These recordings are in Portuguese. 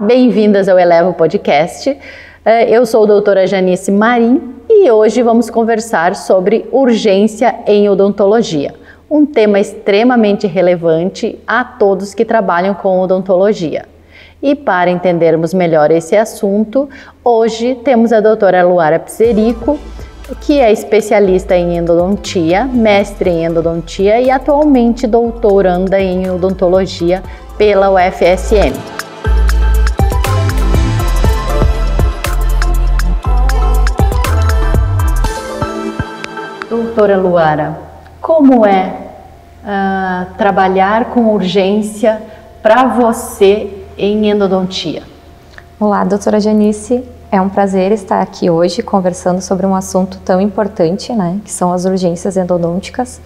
Bem-vindas ao Elevo Podcast. Eu sou a doutora Janice Marim e hoje vamos conversar sobre urgência em odontologia, um tema extremamente relevante a todos que trabalham com odontologia. E para entendermos melhor esse assunto, hoje temos a doutora Luara Pizerico, que é especialista em endodontia, mestre em endodontia e atualmente doutoranda em odontologia pela UFSM. Doutora Luara, como é trabalhar com urgência para você em endodontia? Olá, doutora Janice. É um prazer estar aqui hoje conversando sobre um assunto tão importante, né, que são as urgências endodônticas,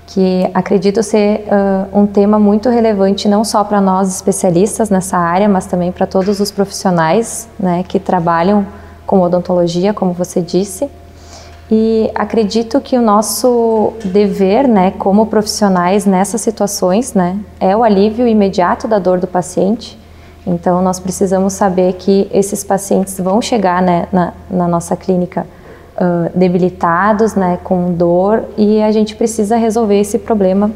que acredito ser um tema muito relevante não só para nós especialistas nessa área, mas também para todos os profissionais, né, que trabalham com odontologia, como você disse. E acredito que o nosso dever, né, como profissionais nessas situações, né, é o alívio imediato da dor do paciente. Então, nós precisamos saber que esses pacientes vão chegar, né, na nossa clínica debilitados, né, com dor, e a gente precisa resolver esse problema,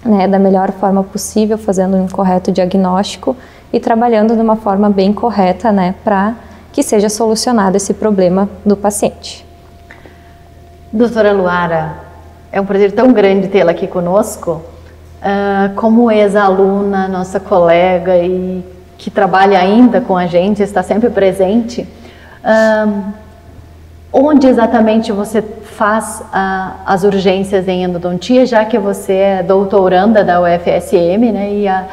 né, da melhor forma possível, fazendo um correto diagnóstico e trabalhando de uma forma bem correta, né, para que seja solucionado esse problema do paciente. Doutora Luara, é um prazer tão grande tê-la aqui conosco. Como ex-aluna, nossa colega e que trabalha ainda com a gente, está sempre presente, onde exatamente você faz as urgências em endodontia, já que você é doutoranda da UFSM, né, e a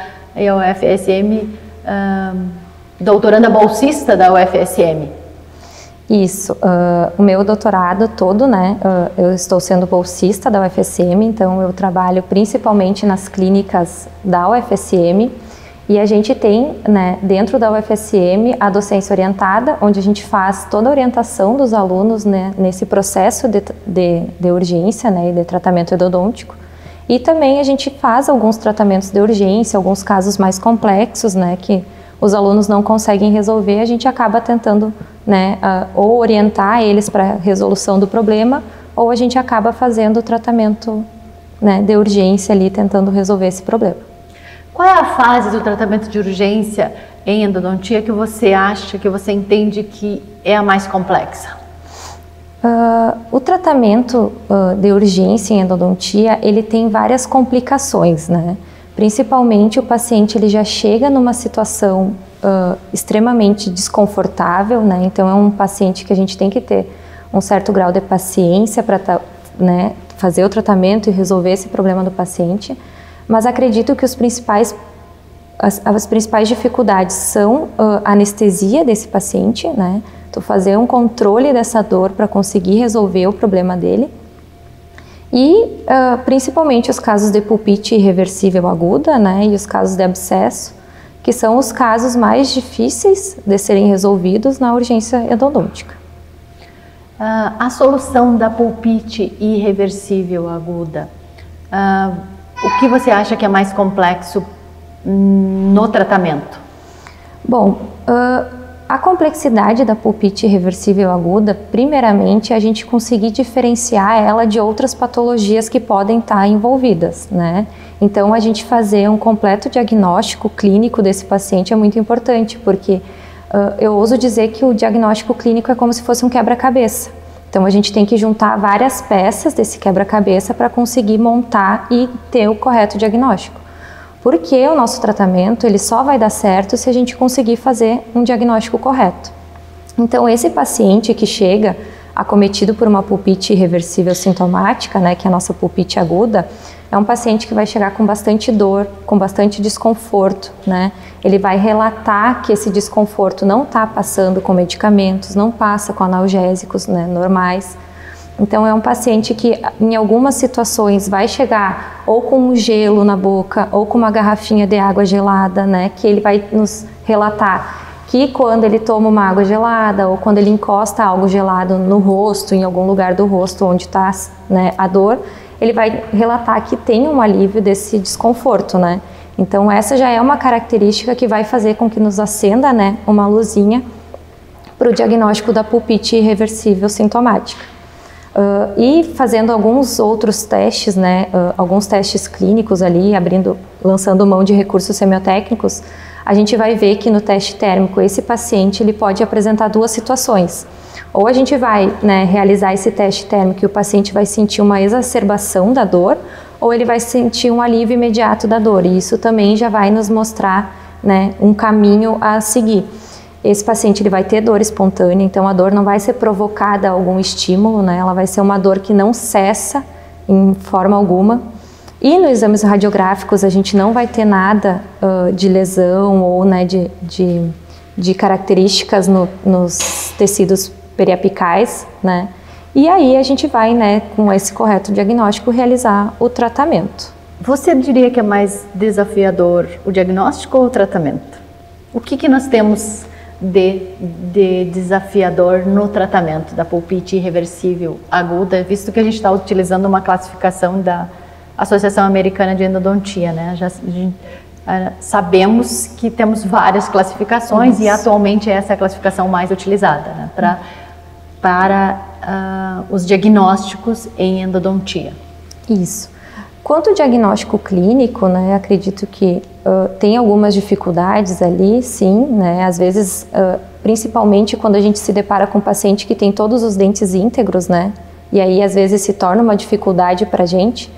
UFSM, doutoranda bolsista da UFSM? Isso, o meu doutorado todo, né, eu estou sendo bolsista da UFSM, então eu trabalho principalmente nas clínicas da UFSM. E a gente tem, né, dentro da UFSM a docência orientada, onde a gente faz toda a orientação dos alunos, né, nesse processo de urgência, né, e de tratamento endodôntico. E também a gente faz alguns tratamentos de urgência, alguns casos mais complexos, né, que os alunos não conseguem resolver, a gente acaba tentando, né, ou orientar eles para a resolução do problema, ou a gente acaba fazendo o tratamento, né, de urgência ali, tentando resolver esse problema. Qual é a fase do tratamento de urgência em endodontia que você acha, que você entende que é a mais complexa? O tratamento de urgência em endodontia, ele tem várias complicações, né? Principalmente o paciente ele já chega numa situação extremamente desconfortável, né? Então é um paciente que a gente tem que ter um certo grau de paciência para, né, fazer o tratamento e resolver esse problema do paciente. Mas acredito que as principais dificuldades são a anestesia desse paciente, né? Então, fazer um controle dessa dor para conseguir resolver o problema dele. E principalmente os casos de pulpite irreversível aguda, né? E os casos de abscesso, que são os casos mais difíceis de serem resolvidos na urgência endodôntica. A solução da pulpite irreversível aguda, o que você acha que é mais complexo no tratamento? Bom, a complexidade da pulpite irreversível aguda, primeiramente, é a gente conseguir diferenciar ela de outras patologias que podem estar envolvidas, né? Então, a gente fazer um completo diagnóstico clínico desse paciente é muito importante, porque eu ouso dizer que o diagnóstico clínico é como se fosse um quebra-cabeça. Então, a gente tem que juntar várias peças desse quebra-cabeça para conseguir montar e ter o correto diagnóstico. Porque o nosso tratamento ele só vai dar certo se a gente conseguir fazer um diagnóstico correto. Então, esse paciente que chega acometido por uma pulpite irreversível sintomática, né, que é a nossa pulpite aguda, é um paciente que vai chegar com bastante dor, com bastante desconforto, né? Ele vai relatar que esse desconforto não está passando com medicamentos, não passa com analgésicos, né, normais. Então é um paciente que em algumas situações vai chegar ou com um gelo na boca ou com uma garrafinha de água gelada, né, que ele vai nos relatar que quando ele toma uma água gelada ou quando ele encosta algo gelado no rosto, em algum lugar do rosto onde está, né, a dor, ele vai relatar que tem um alívio desse desconforto, né? Então essa já é uma característica que vai fazer com que nos acenda, né, uma luzinha para o diagnóstico da pulpite irreversível sintomática. E fazendo alguns outros testes, né, alguns testes clínicos ali, lançando mão de recursos semiotécnicos, a gente vai ver que no teste térmico esse paciente ele pode apresentar duas situações. Ou a gente vai, né, realizar esse teste térmico e o paciente vai sentir uma exacerbação da dor, ou ele vai sentir um alívio imediato da dor, e isso também já vai nos mostrar, né, um caminho a seguir. Esse paciente ele vai ter dor espontânea, então a dor não vai ser provocada a algum estímulo, né, ela vai ser uma dor que não cessa em forma alguma. E nos exames radiográficos a gente não vai ter nada de lesão ou, né, de características nos tecidos periapicais, né? E aí a gente vai, né, com esse correto diagnóstico, realizar o tratamento. Você diria que é mais desafiador o diagnóstico ou o tratamento? O que nós temos de desafiador no tratamento da pulpite irreversível aguda, visto que a gente está utilizando uma classificação da Associação Americana de Endodontia, né? Sabemos que temos várias classificações. Isso. E atualmente essa é a classificação mais utilizada, né, para os diagnósticos em endodontia. Isso. Quanto ao diagnóstico clínico, né, acredito que tem algumas dificuldades ali, sim, né, às vezes, principalmente quando a gente se depara com um paciente que tem todos os dentes íntegros, né, e aí às vezes se torna uma dificuldade para a gente,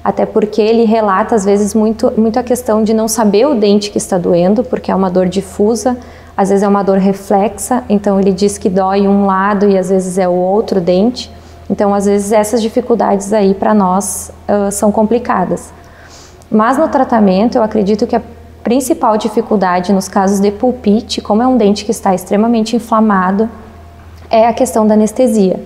até porque ele relata às vezes muito a questão de não saber o dente que está doendo, porque é uma dor difusa, às vezes é uma dor reflexa, então ele diz que dói um lado e às vezes é o outro dente. Então às vezes essas dificuldades aí para nós são complicadas. Mas no tratamento eu acredito que a principal dificuldade nos casos de pulpite, como é um dente que está extremamente inflamado, é a questão da anestesia,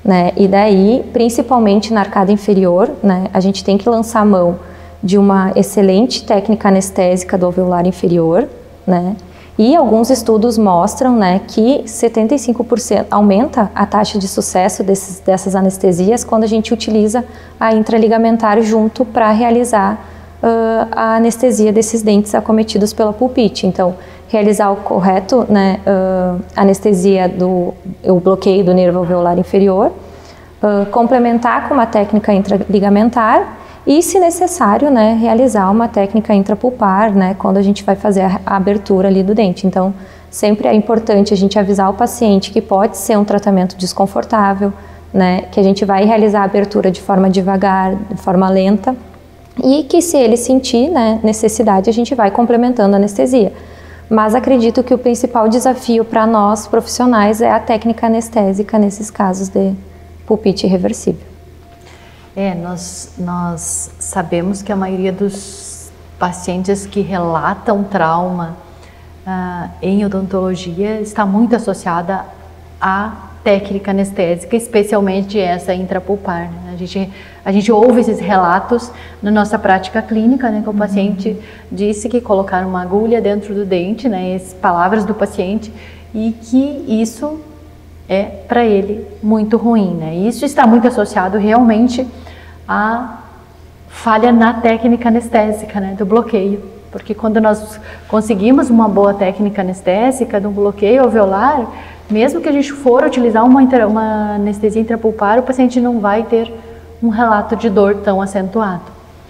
né? E daí, principalmente na arcada inferior, né, a gente tem que lançar mão de uma excelente técnica anestésica do alveolar inferior, né? E alguns estudos mostram, né, que 75% aumenta a taxa de sucesso dessas anestesias quando a gente utiliza a intraligamentar junto para realizar a anestesia desses dentes acometidos pela pulpite. Então, realizar o correto, né, anestesia o bloqueio do nervo alveolar inferior, complementar com uma técnica intraligamentar e, se necessário, né, realizar uma técnica intrapulpar, né, quando a gente vai fazer a abertura ali do dente. Então, sempre é importante a gente avisar o paciente que pode ser um tratamento desconfortável, né, que a gente vai realizar a abertura de forma devagar, de forma lenta, e que, se ele sentir, né, necessidade, a gente vai complementando a anestesia. Mas acredito que o principal desafio para nós profissionais é a técnica anestésica nesses casos de pulpite irreversível. Nós sabemos que a maioria dos pacientes que relatam trauma em odontologia está muito associada à técnica anestésica, especialmente essa intrapulpar, né? A gente ouve esses relatos na nossa prática clínica, né, que o paciente disse que colocaram uma agulha dentro do dente, né, as palavras do paciente, e que isso é para ele muito ruim, né? E isso está muito associado realmente à falha na técnica anestésica, né, do bloqueio, porque quando nós conseguimos uma boa técnica anestésica do bloqueio alveolar, mesmo que a gente for utilizar uma anestesia intrapulpar, o paciente não vai ter um relato de dor tão acentuado.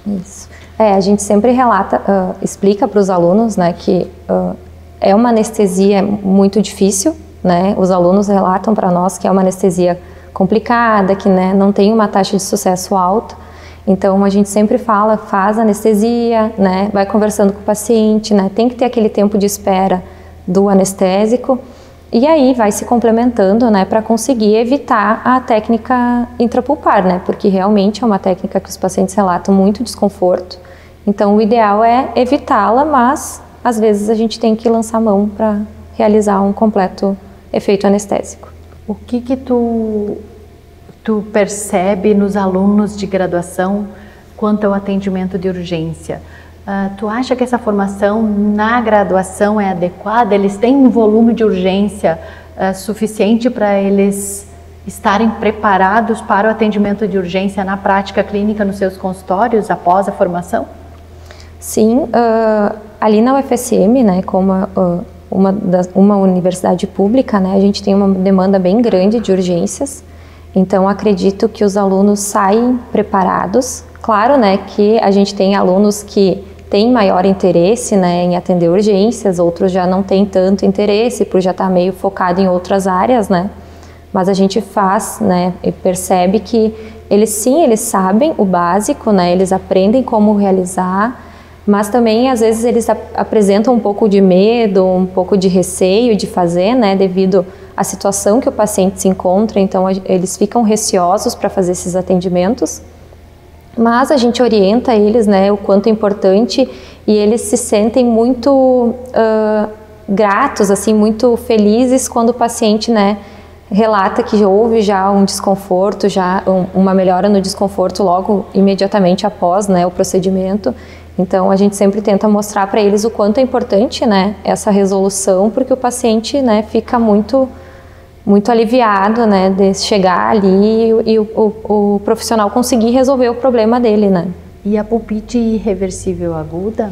Isso. A gente sempre explica para os alunos, né, que é uma anestesia muito difícil, né? Os alunos relatam para nós que é uma anestesia complicada, que, né, não tem uma taxa de sucesso alta. Então a gente sempre faz anestesia, né, vai conversando com o paciente, né, tem que ter aquele tempo de espera do anestésico. E aí vai se complementando, né, para conseguir evitar a técnica intrapulpar, né, porque realmente é uma técnica que os pacientes relatam muito desconforto. Então o ideal é evitá-la, mas às vezes a gente tem que lançar mão para realizar um completo efeito anestésico. O que tu percebe nos alunos de graduação quanto ao atendimento de urgência? Tu acha que essa formação na graduação é adequada? Eles têm um volume de urgência suficiente para eles estarem preparados para o atendimento de urgência na prática clínica nos seus consultórios após a formação? Sim, ali na UFSM, né, como uma universidade pública, né, a gente tem uma demanda bem grande de urgências, então acredito que os alunos saem preparados. Claro, né, que a gente tem alunos que têm maior interesse, né, em atender urgências, outros já não têm tanto interesse por já estar meio focado em outras áreas, né, mas a gente faz, né, e percebe que eles sabem o básico, né, eles aprendem como realizar, mas também às vezes eles apresentam um pouco de medo, um pouco de receio de fazer, né, devido à situação que o paciente se encontra, então eles ficam receosos para fazer esses atendimentos, mas a gente orienta eles, né, o quanto é importante, e eles se sentem muito gratos, assim, muito felizes quando o paciente, né, relata que houve já um desconforto, já uma melhora no desconforto logo imediatamente após, né, o procedimento. Então a gente sempre tenta mostrar para eles o quanto é importante, né, essa resolução, porque o paciente, né, fica muito aliviado, né, de chegar ali e o profissional conseguir resolver o problema dele, né. E a pulpite irreversível aguda,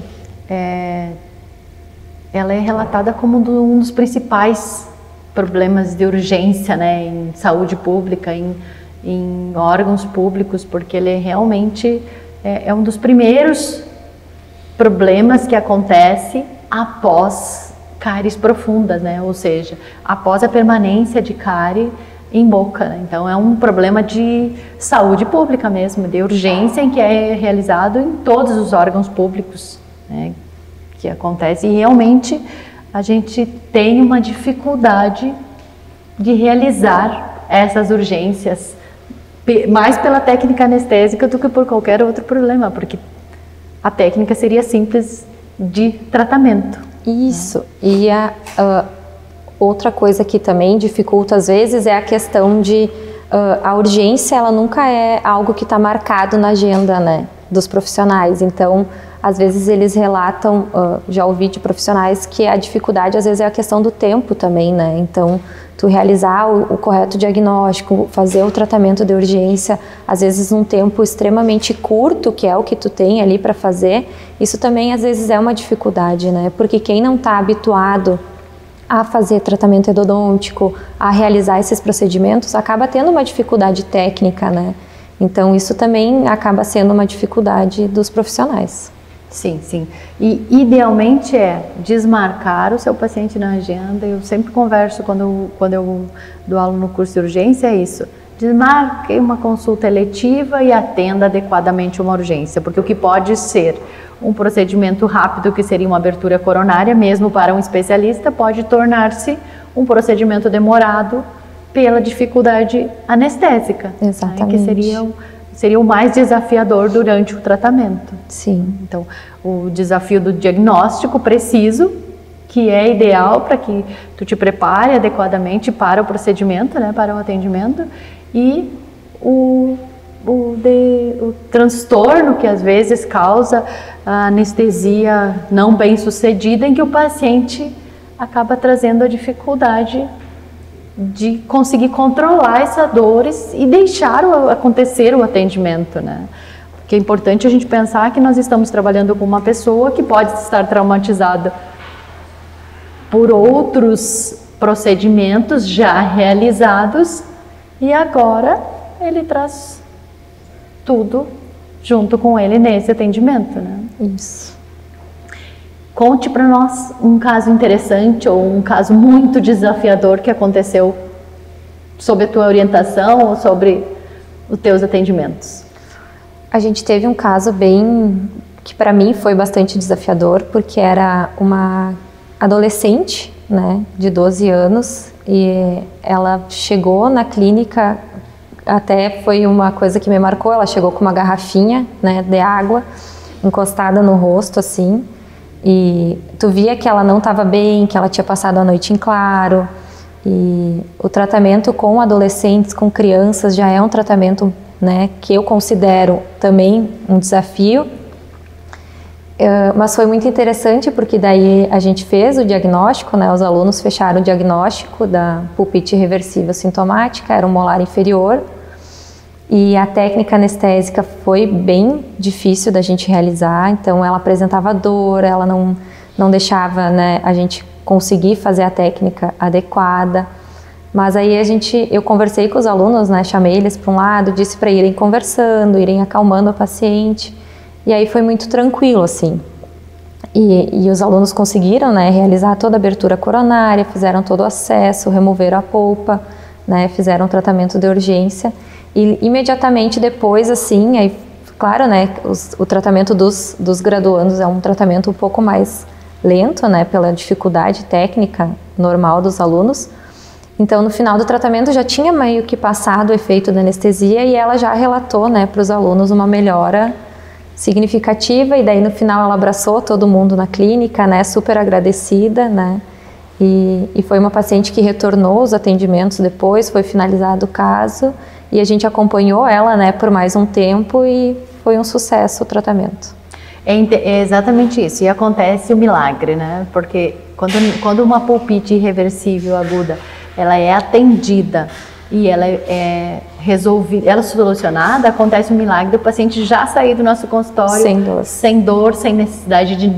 ela é relatada como um dos principais problemas de urgência, né, em saúde pública, em órgãos públicos, porque ele realmente é um dos primeiros problemas que acontece após cáries profundas, né, ou seja, após a permanência de cárie em boca, né? Então é um problema de saúde pública mesmo, de urgência, em que é realizado em todos os órgãos públicos, né, que acontece, e realmente a gente tem uma dificuldade de realizar essas urgências, mais pela técnica anestésica do que por qualquer outro problema, porque a técnica seria simples de tratamento. Isso, e outra coisa que também dificulta às vezes é a questão de a urgência, ela nunca é algo que está marcado na agenda, né, dos profissionais, então às vezes eles relatam, já ouvi de profissionais, que a dificuldade às vezes é a questão do tempo também, né, então tu realizar o correto diagnóstico, fazer o tratamento de urgência, às vezes num tempo extremamente curto, que é o que tu tem ali para fazer, isso também às vezes é uma dificuldade, né, porque quem não está habituado a fazer tratamento endodôntico, a realizar esses procedimentos, acaba tendo uma dificuldade técnica, né, então isso também acaba sendo uma dificuldade dos profissionais. Sim, sim. E idealmente é desmarcar o seu paciente na agenda. Eu sempre converso quando eu dou aula no curso de urgência, é isso. Desmarque uma consulta eletiva e atenda adequadamente uma urgência, porque o que pode ser um procedimento rápido, que seria uma abertura coronária, mesmo para um especialista, pode tornar-se um procedimento demorado pela dificuldade anestésica. Exatamente. Né, que seria o mais desafiador durante o tratamento. Sim. Então, o desafio do diagnóstico preciso, que é ideal para que tu te prepare adequadamente para o procedimento, né, para o atendimento, e o transtorno que às vezes causa a anestesia não bem sucedida, em que o paciente acaba trazendo a dificuldade de conseguir controlar essas dores e deixar acontecer o atendimento, né? Porque é importante a gente pensar que nós estamos trabalhando com uma pessoa que pode estar traumatizada por outros procedimentos já realizados, e agora ele traz tudo junto com ele nesse atendimento, né? Isso. Conte para nós um caso interessante ou um caso muito desafiador que aconteceu sob a tua orientação ou sobre os teus atendimentos. A gente teve um caso que para mim foi bastante desafiador, porque era uma adolescente, né, de 12 anos, e ela chegou na clínica, até foi uma coisa que me marcou, ela chegou com uma garrafinha, né, de água encostada no rosto, assim, e tu via que ela não estava bem, que ela tinha passado a noite em claro, e o tratamento com adolescentes, com crianças, já é um tratamento, né, que eu considero também um desafio, mas foi muito interessante porque daí a gente fez o diagnóstico, né, os alunos fecharam o diagnóstico da pulpite irreversível sintomática, era um molar inferior, E a técnica anestésica foi bem difícil da gente realizar, então ela apresentava dor, ela não deixava, né, a gente conseguir fazer a técnica adequada. Mas aí eu conversei com os alunos, né, chamei eles para um lado, disse para irem conversando, irem acalmando o paciente. E aí foi muito tranquilo, assim. E os alunos conseguiram, né, realizar toda a abertura coronária, fizeram todo o acesso, removeram a polpa, né, fizeram o tratamento de urgência. E imediatamente depois, assim, aí, claro, né, o tratamento dos graduandos é um tratamento um pouco mais lento, né, pela dificuldade técnica normal dos alunos. Então, no final do tratamento já tinha meio que passado o efeito da anestesia e ela já relatou, né, para os alunos uma melhora significativa, e daí no final ela abraçou todo mundo na clínica, né, super agradecida, né, e foi uma paciente que retornou os atendimentos depois, foi finalizado o caso e a gente acompanhou ela, né, por mais um tempo e foi um sucesso o tratamento. É exatamente isso, e acontece o milagre, né, porque quando uma pulpite irreversível aguda, ela é atendida e ela é resolvida, ela é solucionada, acontece um milagre do paciente já sair do nosso consultório sem dor, sem necessidade de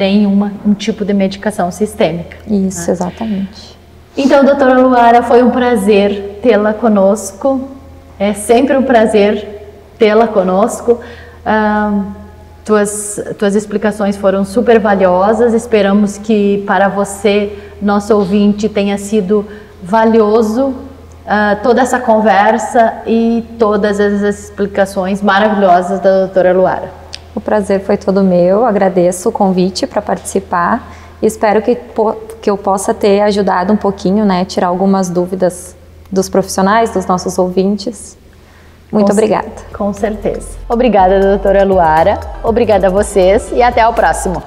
um tipo de medicação sistêmica. Isso, né? Exatamente. Então, doutora Luara, foi um prazer tê-la conosco, é sempre um prazer tê-la conosco. Tuas explicações foram super valiosas, esperamos que para você, nosso ouvinte, tenha sido valioso toda essa conversa e todas as explicações maravilhosas da doutora Luara. O prazer foi todo meu, agradeço o convite para participar e espero que eu possa ter ajudado um pouquinho, né, tirar algumas dúvidas dos profissionais, dos nossos ouvintes. Muito obrigada. Com certeza. Obrigada, doutora Luara. Obrigada a vocês e até o próximo.